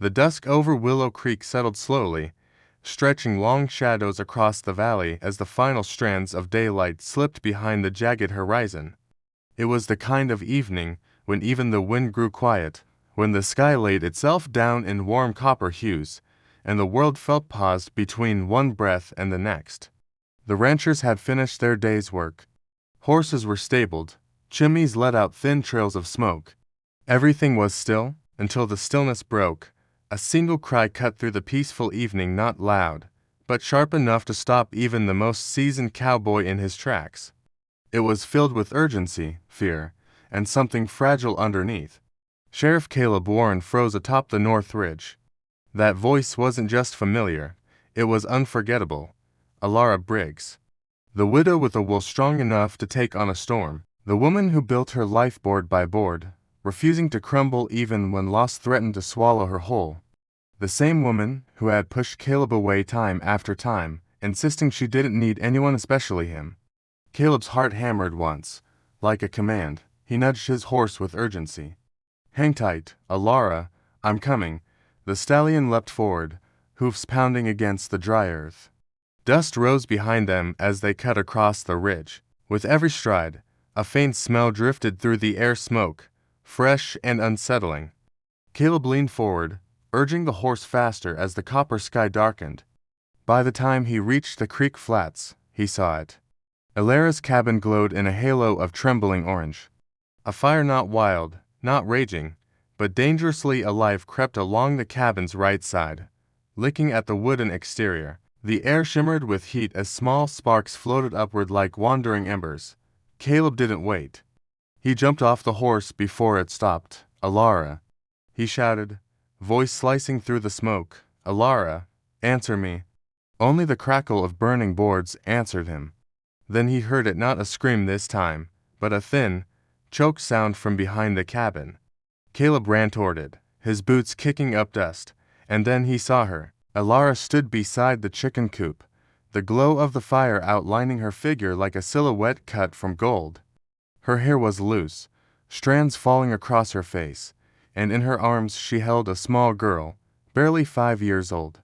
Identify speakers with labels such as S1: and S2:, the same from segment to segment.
S1: The dusk over Willow Creek settled slowly, stretching long shadows across the valley as the final strands of daylight slipped behind the jagged horizon. It was the kind of evening when even the wind grew quiet, when the sky laid itself down in warm copper hues, and the world felt paused between one breath and the next. The ranchers had finished their day's work. Horses were stabled, chimneys let out thin trails of smoke. Everything was still, until the stillness broke. A single cry cut through the peaceful evening, not loud, but sharp enough to stop even the most seasoned cowboy in his tracks. It was filled with urgency, fear, and something fragile underneath. Sheriff Caleb Warren froze atop the North Ridge. That voice wasn't just familiar, it was unforgettable. Alara Briggs. The widow with a will strong enough to take on a storm. The woman who built her life board by board, refusing to crumble even when loss threatened to swallow her whole. The same woman who had pushed Caleb away time after time, insisting she didn't need anyone, especially him. Caleb's heart hammered once. Like a command, he nudged his horse with urgency. "Hang tight, Alara, I'm coming." The stallion leapt forward, hoofs pounding against the dry earth. Dust rose behind them as they cut across the ridge. With every stride, a faint smell drifted through the air, smoke, fresh and unsettling. Caleb leaned forward, urging the horse faster as the copper sky darkened. By the time he reached the creek flats, he saw it. Alara's cabin glowed in a halo of trembling orange. A fire not wild, not raging, but dangerously alive crept along the cabin's right side, licking at the wooden exterior. The air shimmered with heat as small sparks floated upward like wandering embers. Caleb didn't wait. He jumped off the horse before it stopped. "Alara," he shouted, voice slicing through the smoke. "Alara, answer me." Only the crackle of burning boards answered him. Then he heard it, not a scream this time, but a thin, choked sound from behind the cabin. Caleb ran toward it, his boots kicking up dust, and then he saw her. Alara stood beside the chicken coop, the glow of the fire outlining her figure like a silhouette cut from gold. Her hair was loose, strands falling across her face, and in her arms she held a small girl, barely 5 years old.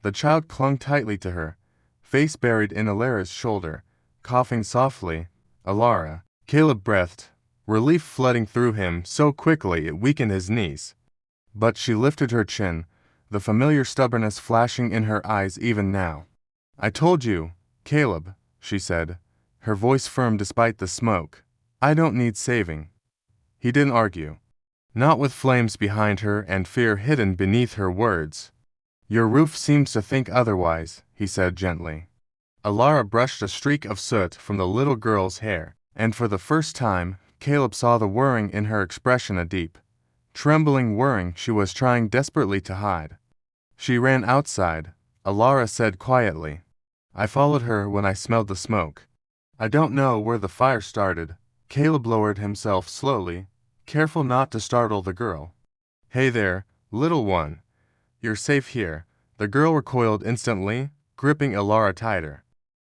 S1: The child clung tightly to her, face buried in Alara's shoulder, coughing softly. "Alara." Caleb breathed, relief flooding through him so quickly it weakened his knees. But she lifted her chin, the familiar stubbornness flashing in her eyes even now. "I told you, Caleb," she said, her voice firm despite the smoke. "I don't need saving." He didn't argue. Not with flames behind her and fear hidden beneath her words. "Your roof seems to think otherwise," he said gently. Alara brushed a streak of soot from the little girl's hair, and for the first time, Caleb saw the worrying in her expression, a deep, trembling worrying she was trying desperately to hide. "She ran outside," Alara said quietly. "I followed her when I smelled the smoke. I don't know where the fire started." Caleb lowered himself slowly, careful not to startle the girl. "Hey there, little one. You're safe here." The girl recoiled instantly, gripping Alara tighter.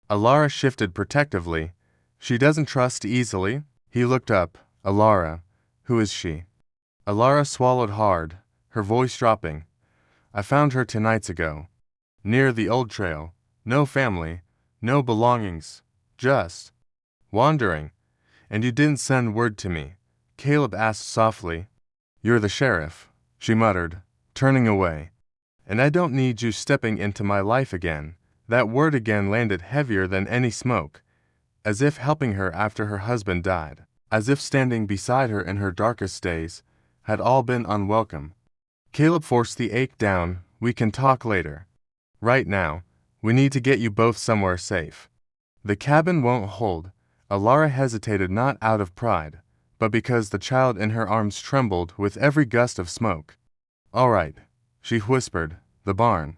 S1: Alara shifted protectively. "She doesn't trust easily." He looked up. "Alara, who is she?" Alara swallowed hard, her voice dropping. "I found her 2 nights ago. Near the old trail. No family, no belongings. Just wandering." "And you didn't send word to me?" Caleb asked softly. "You're the sheriff," she muttered, turning away. "And I don't need you stepping into my life again." That word again landed heavier than any smoke, as if helping her after her husband died, as if standing beside her in her darkest days, had all been unwelcome. Caleb forced the ache down. "We can talk later. Right now, we need to get you both somewhere safe." "The cabin won't hold." Alara hesitated, not out of pride, but because the child in her arms trembled with every gust of smoke. "All right," she whispered, "the barn.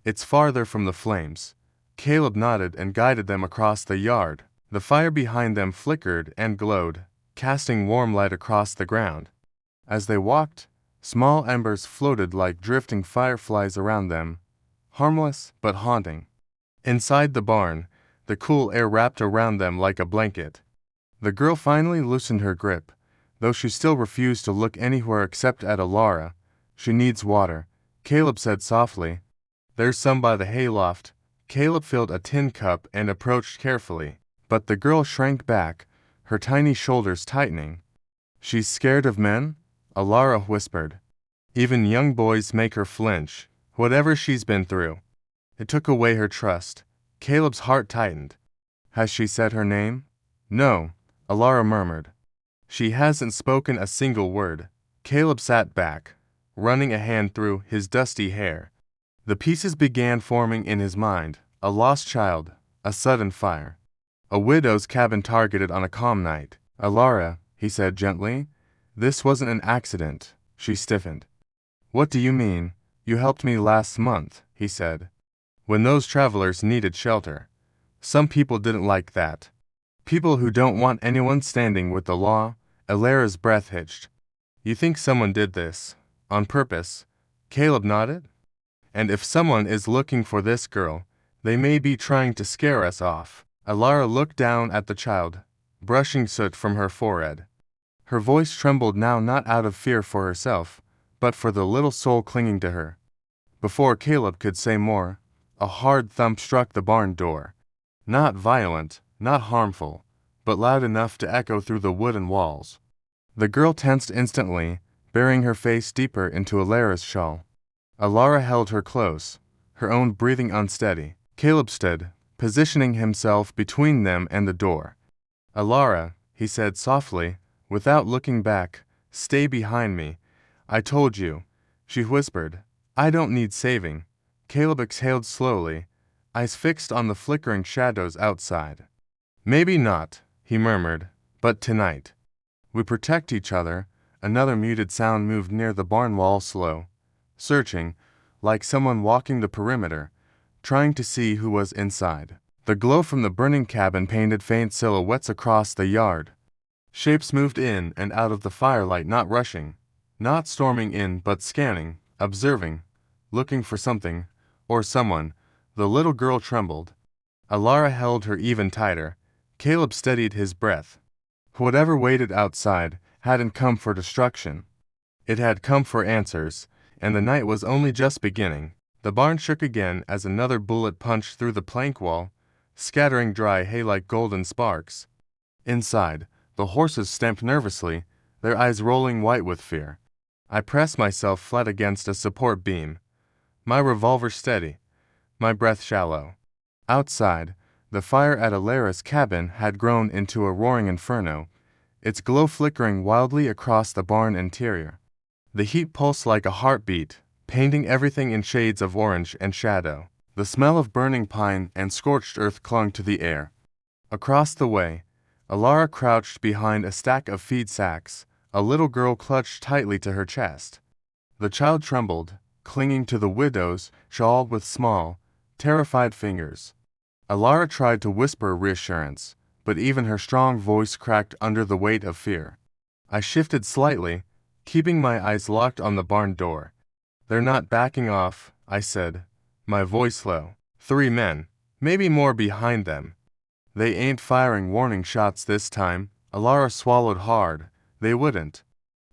S1: It's farther from the flames." Caleb nodded and guided them across the yard. The fire behind them flickered and glowed, casting warm light across the ground. As they walked, small embers floated like drifting fireflies around them, harmless but haunting. Inside the barn, the cool air wrapped around them like a blanket. The girl finally loosened her grip, though she still refused to look anywhere except at Alara. "She needs water," Caleb said softly. There's some by the hayloft. Caleb filled a tin cup and approached carefully, but the girl shrank back, her tiny shoulders tightening. She's scared of men? Alara whispered. Even young boys make her flinch, whatever she's been through. It took away her trust. Caleb's heart tightened. Has she said her name? No, Alara murmured. She hasn't spoken a single word. Caleb sat back, running a hand through his dusty hair. The pieces began forming in his mind: a lost child, a sudden fire, a widow's cabin targeted on a calm night. Alara, he said gently, this wasn't an accident. She stiffened. What do you mean? You helped me last month, he said, when those travelers needed shelter. Some people didn't like that. People who don't want anyone standing with the law. Alara's breath hitched. You think someone did this on purpose? Caleb nodded. And if someone is looking for this girl, they may be trying to scare us off. Alara looked down at the child, brushing soot from her forehead. Her voice trembled now, not out of fear for herself, but for the little soul clinging to her. Before Caleb could say more, a hard thump struck the barn door. Not violent, not harmful, but loud enough to echo through the wooden walls. The girl tensed instantly, burying her face deeper into Alara's shawl. Alara held her close, her own breathing unsteady. Caleb stood, positioning himself between them and the door. Alara, he said softly, without looking back, stay behind me. I told you, she whispered. I don't need saving. Caleb exhaled slowly, eyes fixed on the flickering shadows outside. Maybe not, he murmured, but tonight. We protect each other. Another muted sound moved near the barn wall, slow, searching, like someone walking the perimeter, trying to see who was inside. The glow from the burning cabin painted faint silhouettes across the yard. Shapes moved in and out of the firelight, not rushing, not storming in, but scanning, observing, looking for something, or someone. The little girl trembled. Alara held her even tighter. Caleb steadied his breath. Whatever waited outside hadn't come for destruction. It had come for answers, and the night was only just beginning. The barn shook again as another bullet punched through the plank wall, scattering dry hay like golden sparks. Inside, the horses stamped nervously, their eyes rolling white with fear. I pressed myself flat against a support beam, my revolver steady, my breath shallow. Outside, the fire at Alara's cabin had grown into a roaring inferno, its glow flickering wildly across the barn interior. The heat pulsed like a heartbeat, painting everything in shades of orange and shadow. The smell of burning pine and scorched earth clung to the air. Across the way, Alara crouched behind a stack of feed sacks, a little girl clutched tightly to her chest. The child trembled, clinging to the widow's shawl with small, terrified fingers. Alara tried to whisper reassurance, but even her strong voice cracked under the weight of fear. I shifted slightly, keeping my eyes locked on the barn door. They're not backing off, I said, my voice low. 3 men, maybe more behind them. They ain't firing warning shots this time. Alara swallowed hard. They wouldn't.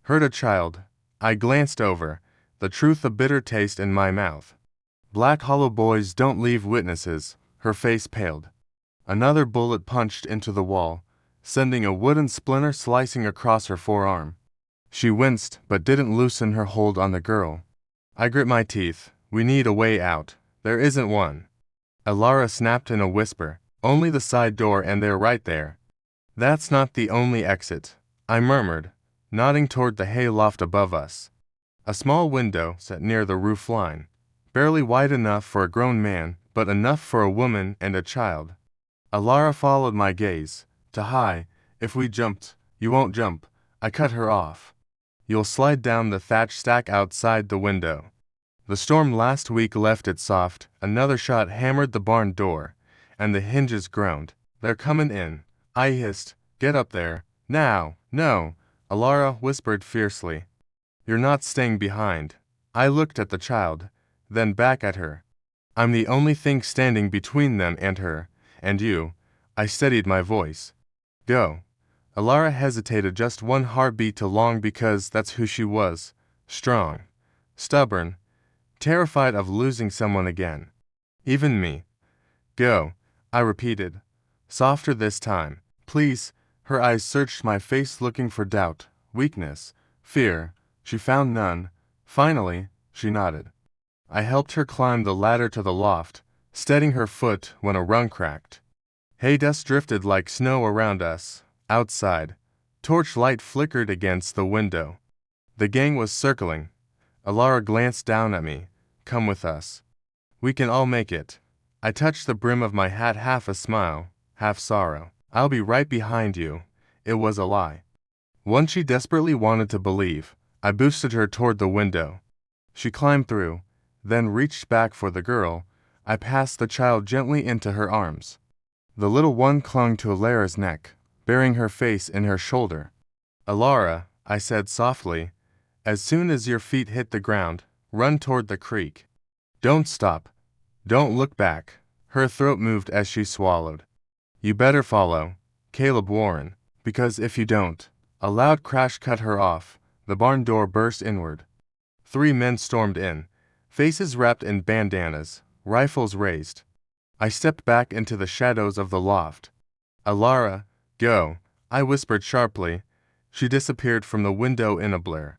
S1: Hurt a child. I glanced over, the truth a bitter taste in my mouth. Black Hollow boys don't leave witnesses. Her face paled. Another bullet punched into the wall, sending a wooden splinter slicing across her forearm. She winced but didn't loosen her hold on the girl. I grit my teeth. We need a way out. There isn't one. Alara snapped in a whisper. Only the side door, and they're right there. That's not the only exit, I murmured, nodding toward the hay loft above us. A small window sat near the roof line, barely wide enough for a grown man, but enough for a woman and a child. Alara followed my gaze. To high, if we jumped, you won't jump. I cut her off. You'll slide down the thatch stack outside the window. The storm last week left it soft. Another shot hammered the barn door, and the hinges groaned. They're coming in. I hissed. Get up there. Now. No. Alara whispered fiercely. You're not staying behind. I looked at the child, then back at her. I'm the only thing standing between them and her, and you. I steadied my voice. Go. Alara hesitated just one heartbeat too long because that's who she was. Strong. Stubborn. terrified of losing someone again. Even me. Go, I repeated. Softer this time. Please. Her eyes searched my face looking for doubt, weakness, fear. She found none. Finally, she nodded. I helped her climb the ladder to the loft, steadying her foot when a rung cracked. Hay dust drifted like snow around us. Outside, torchlight flickered against the window. The gang was circling. Alara glanced down at me. Come with us. We can all make it. I touched the brim of my hat, half a smile, half sorrow. I'll be right behind you. It was a lie. One she desperately wanted to believe. I boosted her toward the window. She climbed through, then reached back for the girl. I passed the child gently into her arms. The little one clung to Alara's neck, burying her face in her shoulder. Alara, I said softly, as soon as your feet hit the ground, run toward the creek. Don't stop. Don't look back. Her throat moved as she swallowed. You better follow, Caleb Warren, because if you don't, a loud crash cut her off. The barn door burst inward. 3 men stormed in, faces wrapped in bandanas, rifles raised. I stepped back into the shadows of the loft. Alara, go, I whispered sharply. She disappeared from the window in a blur.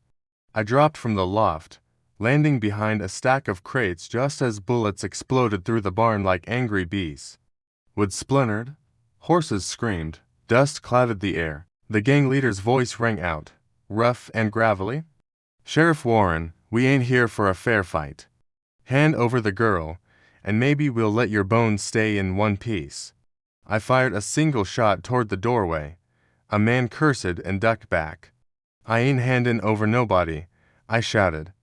S1: I dropped from the loft, landing behind a stack of crates just as bullets exploded through the barn like angry bees. Wood splintered, horses screamed, dust clouded the air. The gang leader's voice rang out, rough and gravelly. Sheriff Warren, we ain't here for a fair fight. Hand over the girl, and maybe we'll let your bones stay in one piece. I fired a single shot toward the doorway. A man cursed and ducked back. I ain't handin' over nobody, I shouted.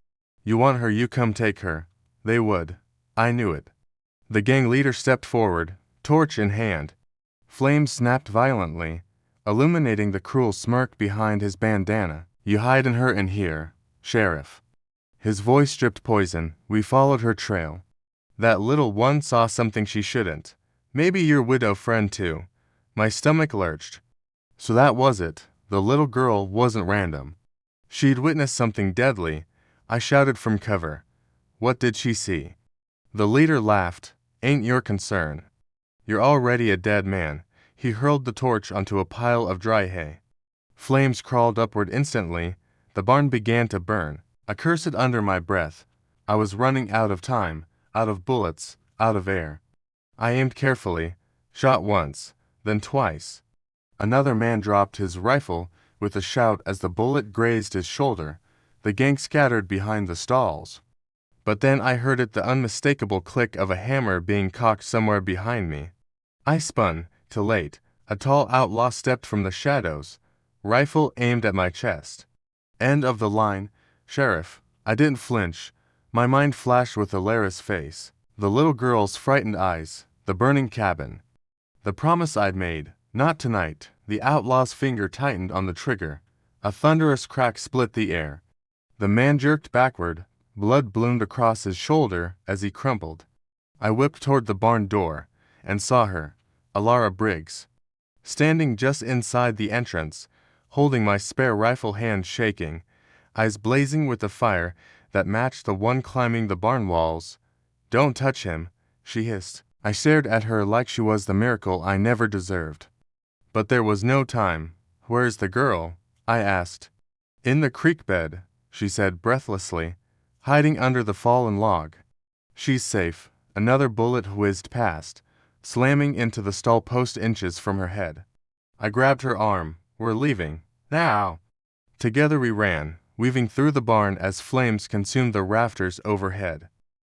S1: You want her, you come take her. They would. I knew it. The gang leader stepped forward, torch in hand. Flames snapped violently, illuminating the cruel smirk behind his bandana. You hidin' her in here, Sheriff. His voice dripped poison. We followed her trail. That little one saw something she shouldn't. Maybe your widow friend too. My stomach lurched. So that was it. The little girl wasn't random. She'd witnessed something deadly. I shouted from cover. What did she see? The leader laughed. Ain't your concern. You're already a dead man. He hurled the torch onto a pile of dry hay. Flames crawled upward instantly. The barn began to burn. I cursed under my breath. I was running out of time, out of bullets, out of air. I aimed carefully, shot once, then twice. Another man dropped his rifle with a shout as the bullet grazed his shoulder. The gang scattered behind the stalls. But then I heard the unmistakable click of a hammer being cocked somewhere behind me. I spun, too late. A tall outlaw stepped from the shadows, rifle aimed at my chest. End of the line, Sheriff. I didn't flinch. My mind flashed with Alara's face, the little girl's frightened eyes, the burning cabin. The promise I'd made, not tonight. The outlaw's finger tightened on the trigger. A thunderous crack split the air. The man jerked backward. Blood bloomed across his shoulder as he crumpled. I whipped toward the barn door and saw her, Alara Briggs, standing just inside the entrance, holding my spare rifle, hand shaking, eyes blazing with a fire that matched the one climbing the barn walls. Don't touch him, she hissed. I stared at her like she was the miracle I never deserved. But there was no time. Where's the girl? I asked. In the creek bed, she said breathlessly, hiding under the fallen log. She's safe. Another bullet whizzed past, slamming into the stall post inches from her head. I grabbed her arm. We're leaving. Now! Together we ran, weaving through the barn as flames consumed the rafters overhead.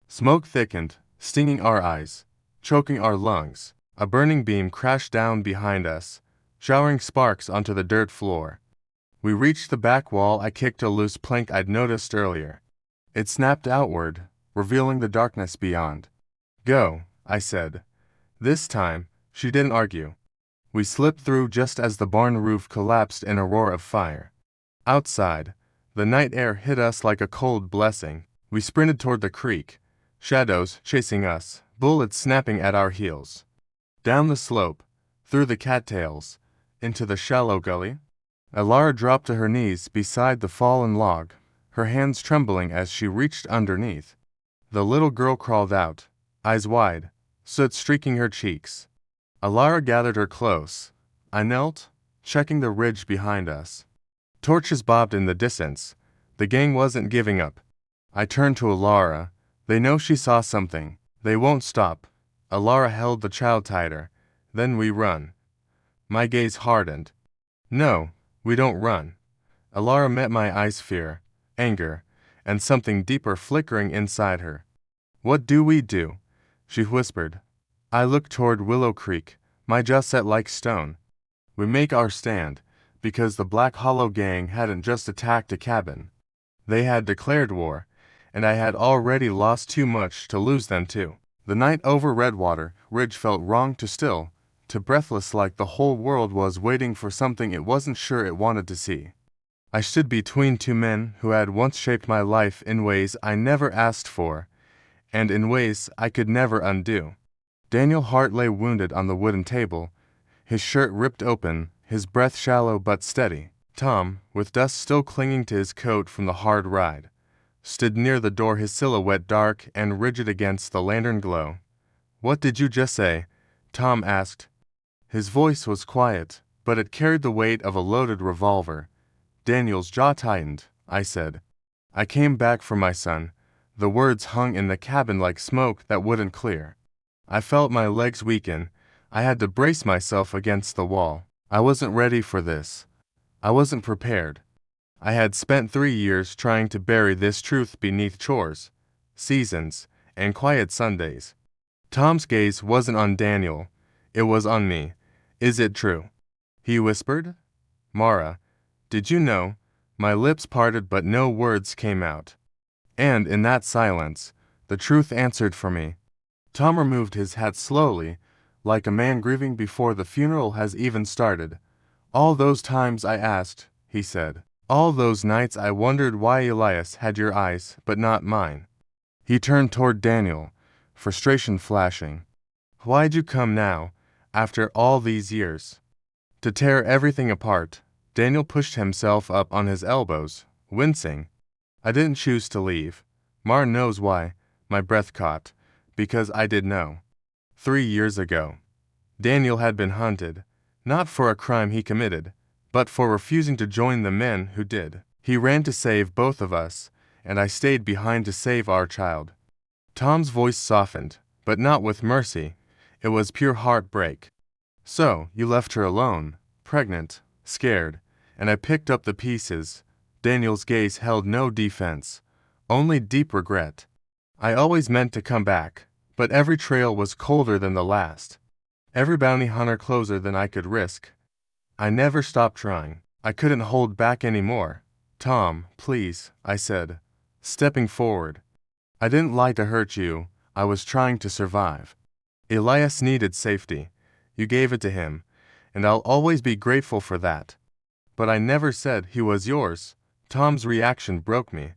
S1: Smoke thickened, stinging our eyes, choking our lungs. A burning beam crashed down behind us, showering sparks onto the dirt floor. We reached the back wall. I kicked a loose plank I'd noticed earlier. It snapped outward, revealing the darkness beyond. Go, I said. This time, she didn't argue. We slipped through just as the barn roof collapsed in a roar of fire. Outside, the night air hit us like a cold blessing. We sprinted toward the creek, shadows chasing us, bullets snapping at our heels. Down the slope, through the cattails, into the shallow gully. Alara dropped to her knees beside the fallen log, her hands trembling as she reached underneath. The little girl crawled out, eyes wide, soot streaking her cheeks. Alara gathered her close. I knelt, checking the ridge behind us. Torches bobbed in the distance. The gang wasn't giving up. I turned to Alara. They know she saw something. They won't stop. Alara held the child tighter. Then we run. My gaze hardened. No, we don't run. Alara met my eyes, fear, anger, and something deeper flickering inside her. What do we do? She whispered. I looked toward Willow Creek, my jaw set like stone. We make our stand, because the Black Hollow gang hadn't just attacked a cabin. They had declared war, and I had already lost too much to lose them too. The night over Redwater Ridge felt wrong to still, to breathless, like the whole world was waiting for something it wasn't sure it wanted to see. I stood between two men who had once shaped my life in ways I never asked for, and in ways I could never undo. Daniel Hart lay wounded on the wooden table, his shirt ripped open, his breath shallow but steady. Tom, with dust still clinging to his coat from the hard ride, stood near the door, his silhouette dark and rigid against the lantern glow. What did you just say? Tom asked. His voice was quiet, but it carried the weight of a loaded revolver. Daniel's jaw tightened. I said, I came back for my son. The words hung in the cabin like smoke that wouldn't clear. I felt my legs weaken. I had to brace myself against the wall. I wasn't ready for this. I wasn't prepared. I had spent 3 years trying to bury this truth beneath chores, seasons, and quiet Sundays. Tom's gaze wasn't on Daniel. It was on me. Is it true? He whispered. Mara, did you know? My lips parted but no words came out. And in that silence, the truth answered for me. Tom removed his hat slowly, like a man grieving before the funeral has even started. All those times I asked, he said. All those nights I wondered why Elias had your eyes, but not mine. He turned toward Daniel, frustration flashing. Why'd you come now, after all these years? To tear everything apart. Daniel pushed himself up on his elbows, wincing. I didn't choose to leave. Mar knows why. My breath caught, because I did know. 3 years ago, Daniel had been hunted, not for a crime he committed, but for refusing to join the men who did. He ran to save both of us, and I stayed behind to save our child. Tom's voice softened, but not with mercy. It was pure heartbreak. So, you left her alone, pregnant, scared, and I picked up the pieces. Daniel's gaze held no defense, only deep regret. I always meant to come back, but every trail was colder than the last. Every bounty hunter closer than I could risk. I never stopped trying. I couldn't hold back anymore. Tom, please, I said, stepping forward. I didn't lie to hurt you. I was trying to survive. Elias needed safety. You gave it to him, and I'll always be grateful for that. But I never said he was yours. Tom's reaction broke me.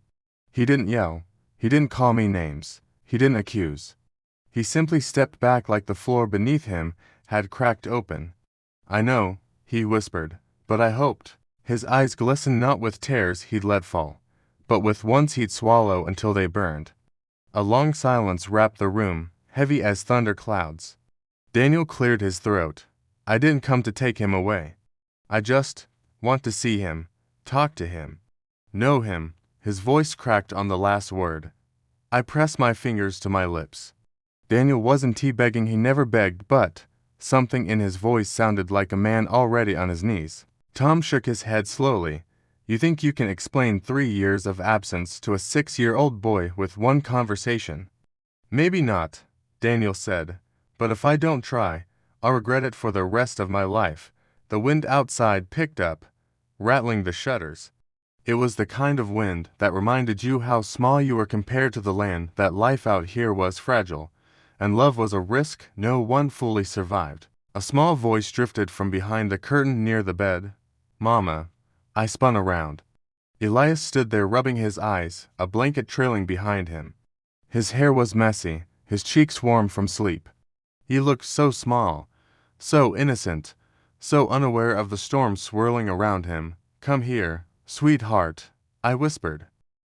S1: He didn't yell. He didn't call me names. He didn't accuse. He simply stepped back like the floor beneath him had cracked open. I know, he whispered, but I hoped. His eyes glistened not with tears he'd let fall, but with ones he'd swallow until they burned. A long silence wrapped the room, heavy as thunder clouds. Daniel cleared his throat. I didn't come to take him away. I just want to see him, talk to him, know him. His voice cracked on the last word. I pressed my fingers to my lips. Daniel wasn't teabagging, he never begged, but something in his voice sounded like a man already on his knees. Tom shook his head slowly. You think you can explain 3 years of absence to a 6-year-old boy with one conversation? Maybe not, Daniel said, but if I don't try, I'll regret it for the rest of my life. The wind outside picked up, rattling the shutters. It was the kind of wind that reminded you how small you were compared to the land, that life out here was fragile, and love was a risk no one fully survived. A small voice drifted from behind the curtain near the bed. Mama. I spun around. Elias stood there rubbing his eyes, a blanket trailing behind him. His hair was messy, his cheeks warm from sleep. He looked so small, so innocent, so unaware of the storm swirling around him. Come here, sweetheart, I whispered.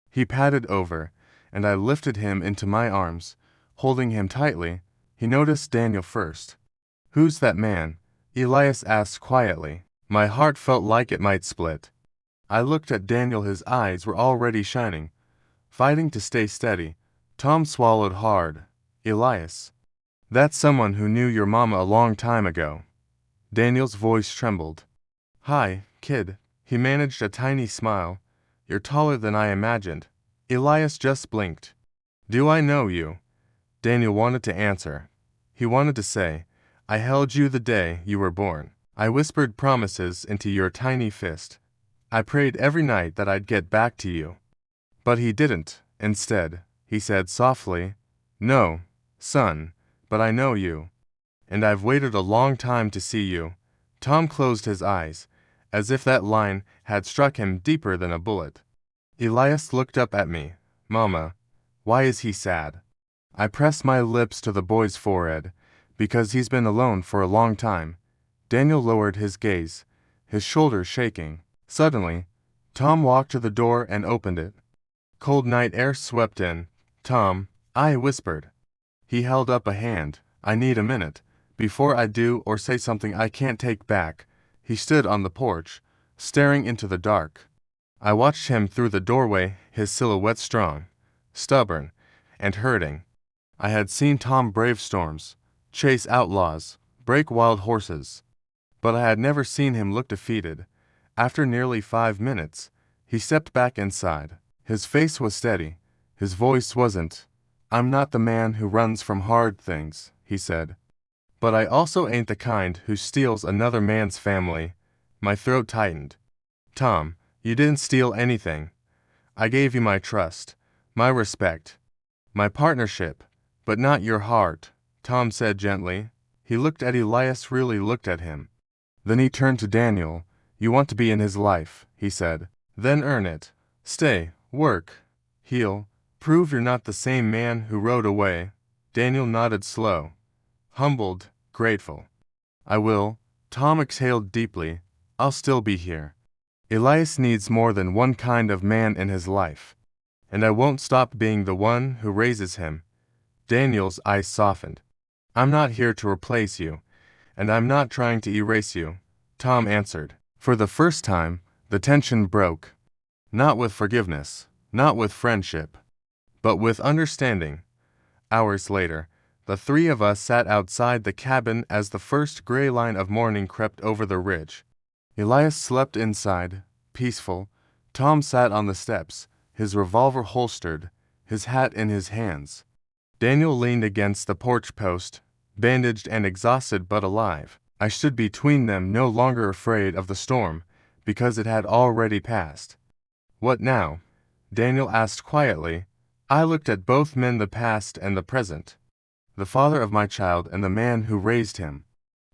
S1: He padded over, and I lifted him into my arms, holding him tightly. He noticed Daniel first. "Who's that man?" Elias asked quietly. My heart felt like it might split. I looked at Daniel. His eyes were already shining, fighting to stay steady. Tom swallowed hard. "Elias, that's someone who knew your mama a long time ago." Daniel's voice trembled. "Hi, kid." He managed a tiny smile. "You're taller than I imagined." Elias just blinked. "Do I know you?" Daniel wanted to answer. He wanted to say, "I held you the day you were born. I whispered promises into your tiny fist. I prayed every night that I'd get back to you." But he didn't. Instead, he said softly, "No, son, but I know you. And I've waited a long time to see you." Tom closed his eyes, as if that line had struck him deeper than a bullet. Elias looked up at me. "Mama, why is he sad?" I pressed my lips to the boy's forehead. "Because he's been alone for a long time." Daniel lowered his gaze, his shoulders shaking. Suddenly, Tom walked to the door and opened it. Cold night air swept in. "Tom," I whispered. He held up a hand. "I need a minute. Before I do or say something I can't take back." He stood on the porch, staring into the dark. I watched him through the doorway, his silhouette strong, stubborn, and hurting. I had seen Tom brave storms, chase outlaws, break wild horses. But I had never seen him look defeated. After nearly 5 minutes, he stepped back inside. His face was steady. His voice wasn't. "I'm not the man who runs from hard things," he said. "But I also ain't the kind who steals another man's family." My throat tightened. "Tom, you didn't steal anything. I gave you my trust, my respect, my partnership, but not your heart," Tom said gently. He looked at Elias, really looked at him. Then he turned to Daniel. "You want to be in his life," he said. "Then earn it. Stay, work, heal, prove you're not the same man who rode away." Daniel nodded slow, humbled, grateful. "I will." Tom exhaled deeply. "I'll still be here." Elias needs more than one kind of man in his life. And I won't stop being the one who raises him. Daniel's eyes softened. "I'm not here to replace you, and I'm not trying to erase you," Tom answered. For the first time, the tension broke. Not with forgiveness, not with friendship, but with understanding. Hours later, the three of us sat outside the cabin as the first gray line of morning crept over the ridge. Elias slept inside, peaceful. Tom sat on the steps, his revolver holstered, his hat in his hands. Daniel leaned against the porch post, bandaged and exhausted but alive. I stood between them, no longer afraid of the storm, because it had already passed. "What now?" Daniel asked quietly. I looked at both men, the past and the present. The father of my child and the man who raised him.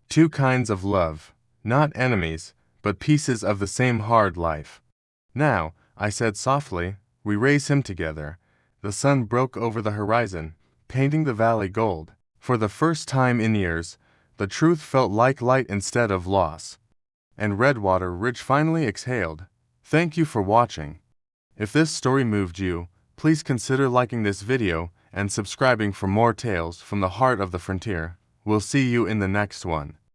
S1: Two kinds of love, not enemies, but pieces of the same hard life. "Now," I said softly, "we raise him together." The sun broke over the horizon, painting the valley gold. For the first time in years, the truth felt like light instead of loss. And Redwater Ridge finally exhaled. Thank you for watching. If this story moved you, please consider liking this video and subscribing for more tales from the heart of the frontier. We'll see you in the next one.